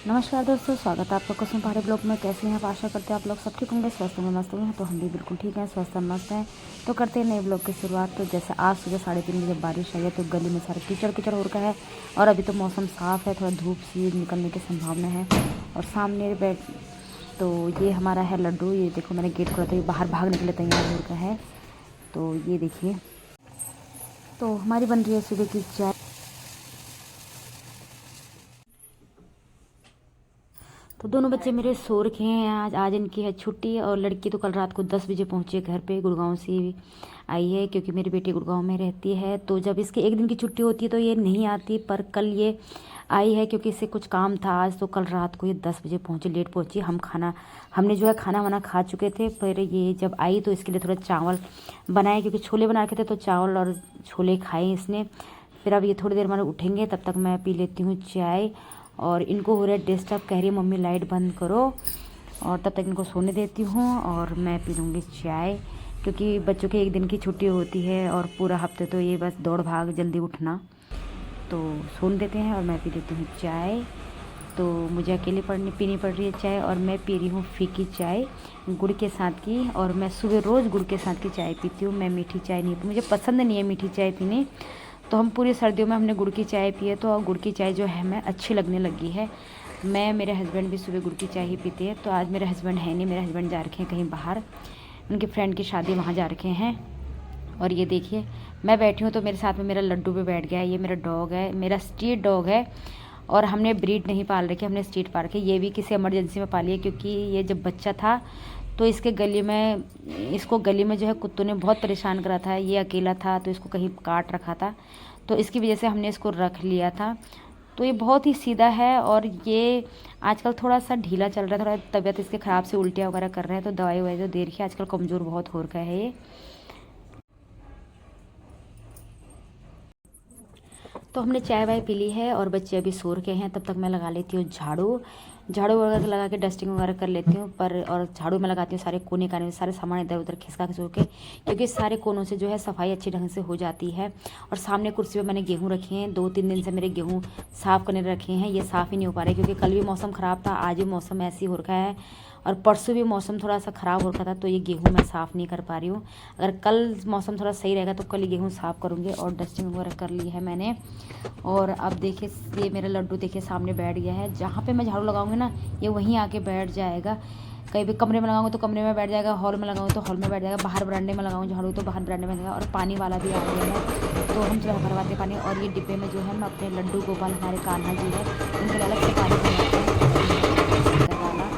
नमस्कार दोस्तों, स्वागत है आप लोग का हमारे ब्लॉग में। कैसे हैं आप? आशा करते हैं आप लोग सब ठीक होंगे, स्वस्थ होंगे, मस्त होंगे। तो हम भी बिल्कुल ठीक हैं, स्वस्थ और मस्त हैं। तो करते हैं नए ब्लॉग की शुरुआत। तो जैसे आज सुबह 3:30 बजे बारिश आई है, तो गली में सारा कीचड़ कीचड़ हो रखा है। और अभी तो मौसम साफ़ है, थोड़ा धूप सी निकलने की संभावना है। और सामने बैठ तो ये हमारा है लड्डू। ये देखो, मैंने गेट खोला तो ये बाहर भागने के लिए तैयार हो रखा है। तो ये देखिए, तो हमारी बन रही है सुबह की चाय। तो दोनों बच्चे मेरे सो रखे हैं। आज इनकी है छुट्टी। और लड़की तो कल रात को 10 बजे पहुंची है घर पे, गुड़गांव से आई है, क्योंकि मेरी बेटी गुड़गांव में रहती है। तो जब इसके एक दिन की छुट्टी होती है तो ये नहीं आती, पर कल ये आई है क्योंकि इससे कुछ काम था आज। तो कल रात को ये 10 बजे पहुंची, लेट पहुंची। हमने जो है खाना वाना खा चुके थे। फिर ये जब आई तो इसके लिए थोड़ा चावल बनाए, क्योंकि छोले बना रखे थे, तो चावल और छोले खाए इसने। फिर अब ये थोड़ी देर में उठेंगे, तब तक मैं पी लेती हूँ चाय। और इनको हो रहा है डिस्टर्ब, कह रही है मम्मी लाइट बंद करो। और तब तक इनको सोने देती हूँ और मैं पी लूँगी चाय, क्योंकि बच्चों की एक दिन की छुट्टी होती है और पूरा हफ्ते तो ये बस दौड़ भाग जल्दी उठना। तो सोने देते हैं और मैं पी लेती हूँ चाय। तो मुझे अकेले पीनी पड़ रही है चाय, और मैं पी रही हूँ फीकी चाय गुड़ के साथ की। और मैं सुबह रोज़ गुड़ के साथ की चाय पीती हूँ, मैं मीठी चाय नहीं, मुझे पसंद नहीं है मीठी चाय पीनी। तो हम पूरी सर्दियों में हमने गुड़ की चाय पी है, तो गुड़ की चाय जो है हमें अच्छी लगने लगी है। मेरे हस्बैंड भी सुबह गुड़ की चाय ही पीते हैं। तो आज मेरे हस्बैंड है नहीं, मेरे हस्बैंड जा रखे हैं कहीं बाहर, उनके फ्रेंड की शादी, वहाँ जा रखे हैं। और ये देखिए, मैं बैठी हूँ तो मेरे साथ में मेरा लड्डू भी बैठ गया है। ये मेरा डॉग है, मेरा स्ट्रीट डॉग है। और हमने ब्रीड नहीं पाल रखी, हमने स्ट्रीट पाल रखी। ये भी किसी इमरजेंसी में पाली है, क्योंकि ये जब बच्चा था तो इसको गली में जो है कुत्तों ने बहुत परेशान करा था। ये अकेला था तो इसको कहीं काट रखा था, तो इसकी वजह से हमने इसको रख लिया था। तो ये बहुत ही सीधा है, और ये आजकल थोड़ा सा ढीला चल रहा है, थोड़ा तबीयत इसके ख़राब से उल्टियाँ वगैरह कर रहे हैं। तो दवाई ववाई जो दे रखी है, आजकल कमज़ोर बहुत हो रखा है ये। तो हमने चाय वाय पी ली है और बच्चे अभी सो के हैं। तब तक मैं लगा लेती हूँ झाड़ू वगैरह लगा के डस्टिंग वगैरह कर लेती हूँ। और झाड़ू में लगाती हूँ सारे कोने काने में, सारे सामान इधर उधर खिसका खिसक के, क्योंकि सारे कोनों से जो है सफाई अच्छी ढंग से हो जाती है। और सामने कुर्सी पे मैंने गेहूँ रखे हैं, 2-3 दिन से मेरे गेहूँ साफ़ करने रखे हैं। ये साफ़ ही नहीं हो पा रहे, क्योंकि कल भी मौसम ख़राब था, आज भी मौसम ऐसे ही हो रखा है, और परसों भी मौसम थोड़ा सा ख़राब हो रखा था। तो ये गेहूँ मैं साफ़ नहीं कर पा रही हूँ। अगर कल मौसम थोड़ा सही रहेगा तो कल ये गेहूँ साफ़ करूँगी। और डस्टिंग वगैरह कर ली है मैंने। और अब देखिए, ये मेरा लड्डू देखिए सामने बैठ गया है। जहाँ पे मैं झाड़ू लगाऊंगी ना, ये वहीं आके बैठ जाएगा। कहीं भी कमरे में लगाऊंगी तो कमरे में बैठ जाएगा, हॉल में लगाऊंगी तो हॉल में बैठ जाएगा, बाहर बरांडे में लगाऊंगी झाड़ू तो बाहर बरांडे में जाएगा। और पानी वाला भी आ गया है, तो हम जो है भरवाते पानी। और ये डिब्बे में जो है मैं अपने लड्डू गोपाल, हमारे कान्हा जी है, उनके लिए अलग से पानी भरवाते हैं वाला।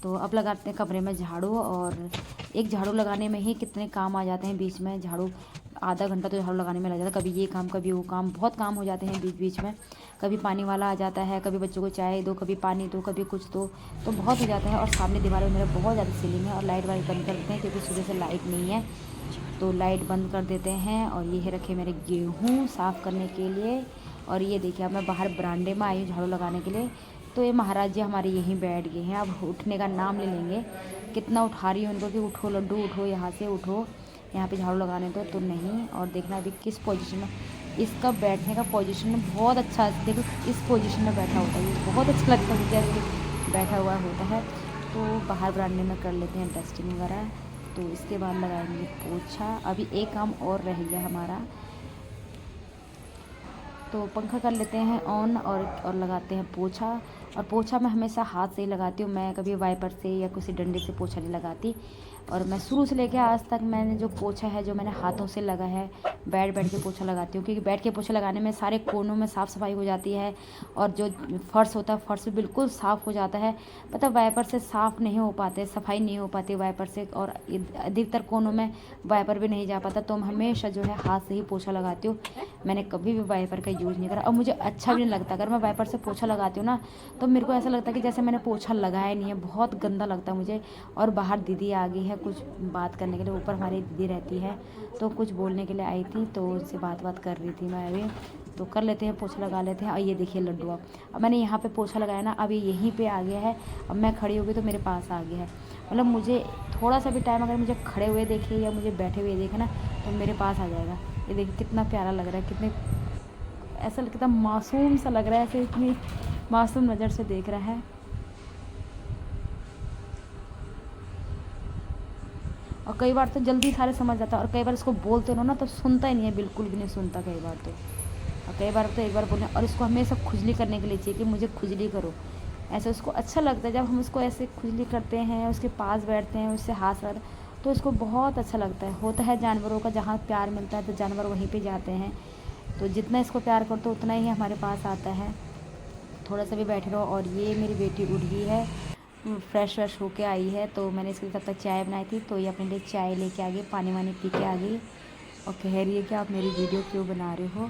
तो अब लगाते हैं कमरे में झाड़ू। और एक झाड़ू लगाने में ही कितने काम आ जाते हैं बीच में। झाड़ू आधा घंटा तो झाड़ू लगाने में लग जाता है, कभी ये काम कभी वो काम, बहुत काम हो जाते हैं बीच बीच में। कभी पानी वाला आ जाता है, कभी बच्चों को चाय दो, कभी पानी दो, कभी कुछ दो, तो बहुत हो जाता है। और सामने दीवार में मेरा बहुत ज़्यादा सीलिंग है, और लाइट वाइट बंद कर देते हैं, क्योंकि सुबह से लाइट नहीं है, तो लाइट बंद कर देते हैं। और ये रखे मेरे गेहूँ साफ़ करने के लिए। और ये देखिए, अब मैं बाहर बरांडे में आई हूँ झाड़ू लगाने के लिए। तो ये महाराज जी हमारे यहीं बैठ गए हैं, अब उठने का नाम ले लेंगे। कितना उठा रही हूँ उनको कि उठो लड्डू, उठो यहाँ से, उठो यहाँ पे झाड़ू लगाने दो, तो नहीं। और देखना अभी किस पोजीशन में इसका बैठने का पोजीशन बहुत अच्छा है। देखो इस पोजीशन में बैठा होता है, ये बहुत अच्छा लगता है मुझे ऐसे बैठा हुआ होता है। तो बाहर बरामदे में कर लेते हैं डस्टिंग वगैरह। तो इसके बाद लगाएंगे पोछा। अभी एक काम और रह गया हमारा, तो पंखा कर लेते हैं ऑन, और लगाते हैं पोछा। और पोछा मैं हमेशा हाथ से ही लगाती हूँ, मैं कभी वाइपर से या किसी डंडे से पोछा नहीं लगाती। और मैं शुरू से लेकर आज तक मैंने जो पोछा है, जो मैंने हाथों से लगा है, बैठ के पोछा लगाती हूँ, क्योंकि बैठ के पोछा लगाने में सारे कोनों में साफ़ सफाई हो जाती है। और जो फर्श होता है, फर्श भी बिल्कुल साफ़ हो जाता है। पता वाइपर से साफ़ नहीं हो पाते, सफाई नहीं हो पाती वाइपर से, और अधिकतर कोनों में वाइपर भी नहीं जा पाता। तो मैं हमेशा जो है हाथ से ही पोछा लगाती हूँ, मैंने कभी भी वाइपर का यूज़ नहीं करा। और मुझे अच्छा भी नहीं लगता, अगर मैं वाइपर से पोछा लगाती हूँ ना, तो मेरे को ऐसा लगता है कि जैसे मैंने पोछा लगाया नहीं है, बहुत गंदा लगता है मुझे। और बाहर दीदी आ गई है कुछ बात करने के लिए, ऊपर हमारी दीदी रहती है, तो कुछ बोलने के लिए आई थी, तो उनसे बात कर रही थी मैं अभी। तो कर लेते हैं, पोछा लगा लेते हैं। और ये देखिए लड्डू, अब मैंने यहाँ पे पोछा लगाया ना, अब ये यहीं पे आ गया है। अब मैं खड़ी हो गई तो मेरे पास आ गया है। मतलब मुझे थोड़ा सा भी टाइम अगर मुझे खड़े हुए देखे या मुझे बैठे हुए देखे ना, तो मेरे पास आ जाएगा। ये देखिए कितना प्यारा लग रहा है, कितने ऐसा लगता मासूम सा लग रहा है, ऐसे इतनी मासूम नज़र से देख रहा है। और कई बार तो जल्दी सारे समझ जाता है, और कई बार इसको बोलते रहो ना तो सुनता ही नहीं है, बिल्कुल भी नहीं सुनता कई बार तो। और कई बार तो एक बार बोले, और इसको हमेशा खुजली करने के लिए चाहिए कि मुझे खुजली करो। ऐसे उसको अच्छा लगता है जब हम उसको ऐसे खुजली करते हैं, उसके पास बैठते हैं, उससे हाथ लगाते हैं, तो इसको बहुत अच्छा लगता है। होता है जानवरों का जहाँ प्यार मिलता है तो जानवर वहीं पे जाते हैं, तो जितना इसको प्यार करते हो उतना ही हमारे पास आता है। थोड़ा सा भी बैठे रहो। और ये मेरी बेटी उठ गई है, फ्रेश व्रेश होके आई है, तो मैंने इसके लिए तब तक चाय बनाई थी, तो ये अपने लिए चाय लेके आ गई, पानी वानी पी के आ गई और कह रही है कि आप मेरी वीडियो क्यों बना रहे हो।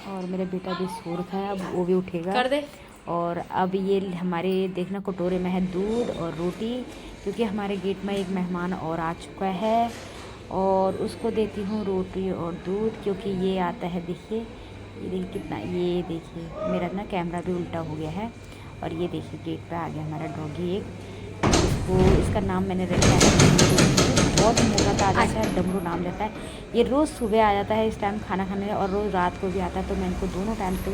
और मेरा बेटा भी सो रखा है, अब वो भी उठेगा कर दे। और अब ये हमारे देखना कटोरे में है दूध और रोटी, क्योंकि हमारे गेट में एक मेहमान और आ चुका है, और उसको देती हूँ रोटी और दूध, क्योंकि ये आता है। देखिए ये देखिए कितना, ये देखिए मेरा ना कैमरा भी उल्टा हो गया है। और ये देखिए गेट पे आ गया हमारा डॉगी एक, इसका नाम मैंने रखा है, बहुत मोटा ताज़ा है, डमरू नाम रहता है। ये रोज़ सुबह आ जाता है इस टाइम खाना खाने, और रोज़ रात को भी आता है। तो मैं इनको दोनों टाइम तो,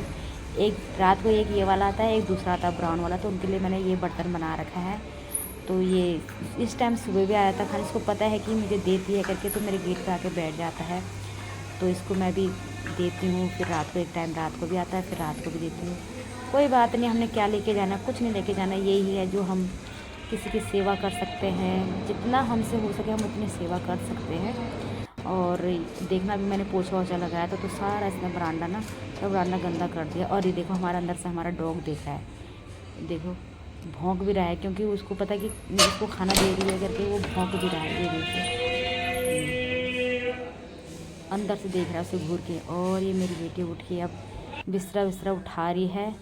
एक रात को एक ये वाला आता है, एक दूसरा आता है ब्राउन वाला, तो उनके लिए मैंने ये बर्तन बना रखा है। तो ये इस टाइम सुबह भी आ जाता है खाना, इसको पता है कि मुझे देती है करके, तो मेरे गेट पर आके बैठ जाता है। तो इसको मैं भी देती हूँ, फिर रात को एक टाइम रात को भी आता है, फिर रात को भी देती हूँ। कोई बात नहीं, हमने क्या लेके जाना, कुछ नहीं लेके जाना, यही है जो हम किसी की सेवा कर सकते हैं, जितना हमसे हो सके हम उतनी सेवा कर सकते हैं। और देखना भी मैंने पोछा वोछा लगाया था, तो सारा इसने बरांडा ना, सब बरांडा गंदा कर दिया। और ये देखो हमारा अंदर से हमारा डॉग देख रहा है, देखो भौंक भी रहा है, क्योंकि उसको पता है कि मैं उसको खाना दे रही है करके, वो भौंक भी रहा है। ये देखो अंदर से देख रहा है उसे घूर के। और ये मेरी बेटी उठ के अब बिस्तरा उठा रही है,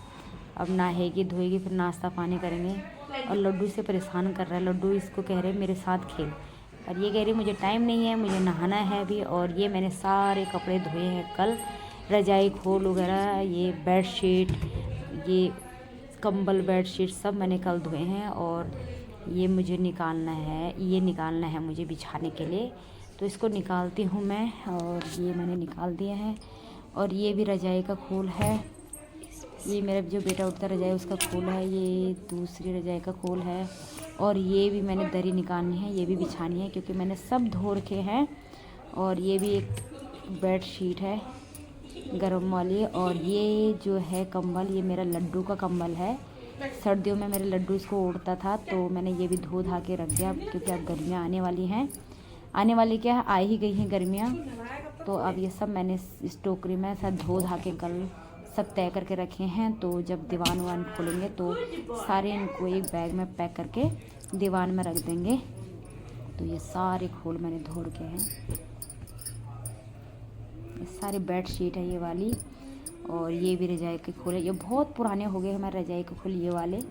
अब नहाएगी धोएगी, फिर नाश्ता पानी करेंगे। और लड्डू इसे परेशान कर रहा है, लड्डू इसको कह रहे मेरे साथ खेल, और ये कह रही मुझे टाइम नहीं है, मुझे नहाना है अभी। और ये मैंने सारे कपड़े धोए हैं कल, रजाई खोल वगैरह, ये बेडशीट, ये कंबल बेडशीट सब मैंने कल धोए हैं। और ये मुझे निकालना है, ये निकालना है मुझे बिछाने के लिए, तो इसको निकालती हूँ मैं। और ये मैंने निकाल दिया है। और ये भी रजाई का खोल है, ये मेरा जो बेटा उठता रजाई उसका खोल है, ये दूसरी रजाई का खोल है। और ये भी मैंने दरी निकालनी है, ये भी बिछानी है, क्योंकि मैंने सब धो रखे हैं। और ये भी एक बेड शीट है गर्म वाली। और ये जो है कंबल, ये मेरा लड्डू का कंबल है, सर्दियों में मेरे लड्डू इसको ओढ़ता था, तो मैंने ये भी धो धा के रख दिया, क्योंकि अब गर्मियाँ आने वाली हैं, आने वाली क्या है, आ ही गई हैं गर्मियाँ। तो अब ये सब मैंने इस टोकरी में सब धो धा के कल सब तय करके रखे हैं। तो जब दीवान वान खोलेंगे तो सारे इनको एक बैग में पैक करके दीवान में रख देंगे। तो ये सारे खोल मैंने धो रखे हैं, ये सारी बेड शीट है ये वाली। और ये भी रजाई के खोल है, ये बहुत पुराने हो गए हमारे रजाई के खोल ये वाले,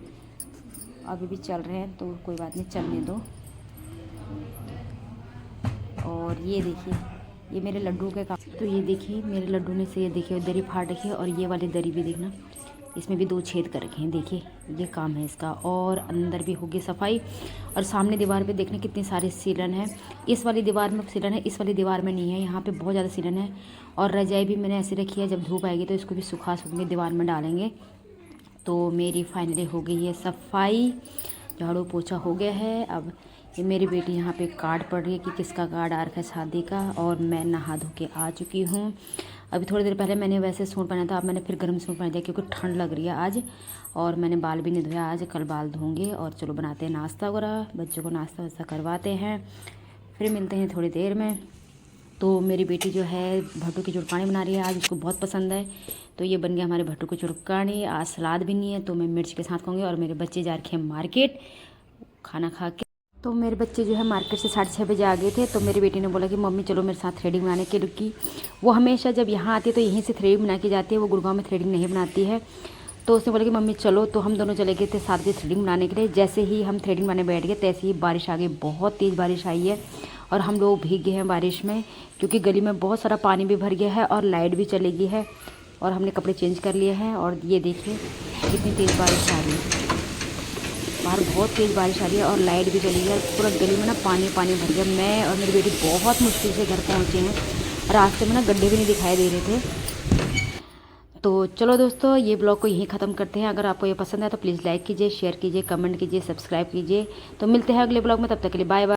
अभी भी चल रहे हैं, तो कोई बात नहीं, चलने दो। और ये देखिए ये मेरे लड्डू के काम, तो ये देखिए मेरे लड्डू ने से ये देखिए दरी फाड़ रखी है, और ये वाली दरी भी देखना, इसमें भी 2 छेद कर रखे हैं, देखिए ये काम है इसका। और अंदर भी होगी सफाई। और सामने दीवार पे देखने कितने सारे सीलन हैं, इस वाली दीवार में सीलन है, इस वाली दीवार में नहीं है, यहाँ पे बहुत ज़्यादा सीलन है। और रजाई भी मैंने ऐसी रखी है, जब धूप आएगी तो इसको भी सुखा के दीवार में डालेंगे। तो मेरी फाइनली हो गई है सफाई, झाड़ू पोछा हो गया है। अब ये मेरी बेटी यहाँ पे कार्ड पढ़ रही है कि किसका कार्ड आ रखा है शादी का। और मैं नहा धो के आ चुकी हूँ, अभी थोड़ी देर पहले मैंने वैसे सूट पहना था, अब मैंने फिर गर्म सूट पहन दिया, क्योंकि ठंड लग रही है आज। और मैंने बाल भी नहीं धोया आज, कल बाल धोंगे। और चलो बनाते हैं नाश्ता वगैरह, बच्चों को नाश्ता वास्ता करवाते हैं, फिर मिलते हैं थोड़ी देर में। तो मेरी बेटी जो है भट्टू की चुरकानी बना रही है, आज उसको बहुत पसंद है। तो ये बन गया हमारे भट्टू की चुरकानी। आज सलाद भी नहीं है, तो मैं मिर्च के साथ खाऊंगी। और मेरे बच्चे जा रखे हैं मार्केट खाना खा के। तो मेरे बच्चे जो है मार्केट से 6:30 बजे आ गए थे, तो मेरी बेटी ने बोला कि मम्मी चलो मेरे साथ थ्रेडिंग बनाने के, रुकी वो हमेशा जब यहाँ आती है तो यहीं से थ्रेडिंग बना के जाती है, वो गुड़गांव में थ्रेडिंग नहीं बनाती है। तो उसने बोला कि मम्मी चलो, तो हम दोनों चले गए थे 7 बजे थ्रेडिंग बनाने के लिए। जैसे ही हम थ्रेडिंग बनाने बैठ गए तैसे ही बारिश आ गई, बहुत तेज़ बारिश आई है, और हम लोग भीग गए हैं बारिश में, क्योंकि गली में बहुत सारा पानी भी भर गया है और लाइट भी चली गई है। और हमने कपड़े चेंज कर लिए हैं। और ये देखिए कितनी तेज़ बारिश आ रही है, बाहर बहुत तेज़ बारिश आ रही है और लाइट भी चली गई, पूरा गली में ना पानी पानी भर गया। मैं और मेरी बेटी बहुत मुश्किल से घर पहुँचे हैं, रास्ते में ना गड्ढे भी नहीं दिखाई दे रहे थे। तो चलो दोस्तों, ये ब्लॉग को यहीं ख़त्म करते हैं। अगर आपको ये पसंद है तो प्लीज़ लाइक कीजिए, शेयर कीजिए, कमेंट कीजिए, सब्सक्राइब कीजिए। तो मिलते हैं अगले ब्लॉग में, तब तक के लिए बाय बाय।